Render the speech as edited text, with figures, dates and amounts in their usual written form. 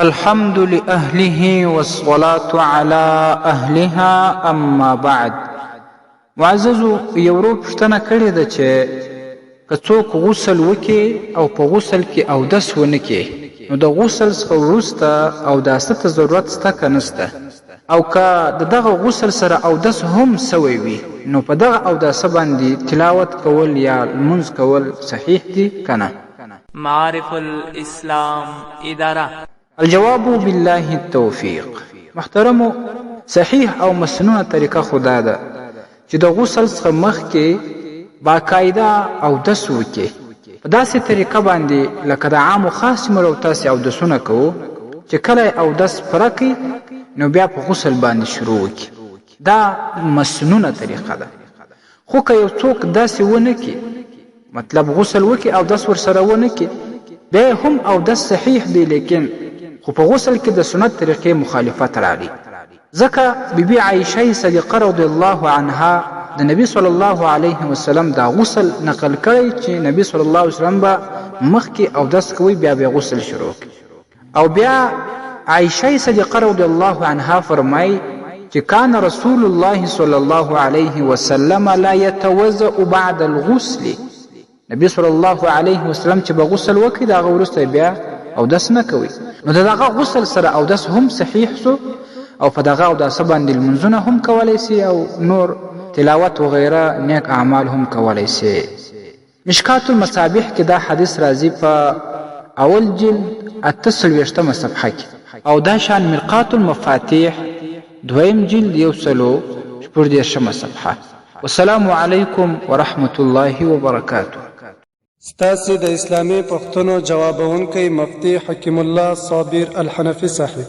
الحمد لأهله والصلاة على أهلها أما بعد. معززو یورو پوښتنه کړې ده چې که څوک غسل وکړي او په غسل کې اودس ونه کړي نو د غسل څخه وروسته اوداسه ته ضرورت شته که نشته، او که د دغه غسل سره اودس هم سوی وي نو په دغه اوداسه باندې تلاوت کول یا لمونځ کول صحیح دي که نه؟ معارف الاسلام اداره. الجواب بالله التوفیق. محترمو، صحیح او مسنونه طریقه خدا ده چې د غسل څخه مخکې باقاعده اودس وکړي په داسې طریقه باندې لکه د عامو خاص مرو تاسې اودسونه کوو چې کله اودس پوره کړي نو بیا په غسل باندې شروع وکړي. دا مسنونه طریقه ده. خو که یو څوک داسې ونه کړي، مطلب غسل وکړي اودس ورسره ونه کړي، بیا هم اودس صحیح دی، لیکن خو په غسل کې د سنت طریقې مخالفت راغلی. ځکه بیبي عایشه صدیقه رضی الله عنها د نبی صلی الله علیه وسلم دا غسل نقل کړی چې نبی صلی الله علیه وسلم به مخکې اودس کوي بیا به غسل شروع کوي. او بیا عایشه صدیقه رضی الله عنها فرمایي چې کان رسول الله صلی الله علیه وسلم لا یتوضأ بعد الغسل. نبی صلی الله علیه وسلم چې به غسل وکړي د هغه وروسته بیا اودس نه کوي. نو د دغه غسل سره اودس هم صحیح سو او په دغه اوداسه باندې لمونځونه هم کولی سي او نور تلاوت وغیره نیک اعمال هم کولی سي. مشکات المصابیح کې دا حدیث راځي په اول جلد 48مه صفحه کې، او دا شان مرقات المفاتیح دویم جلد 114مه صفحه. والسلام علیکم ورحمة الله وبرکاته. ستاسې د اسلامي پوښتنو جوابونکی مفتی حکیم الله صابر الحنفي صاحب.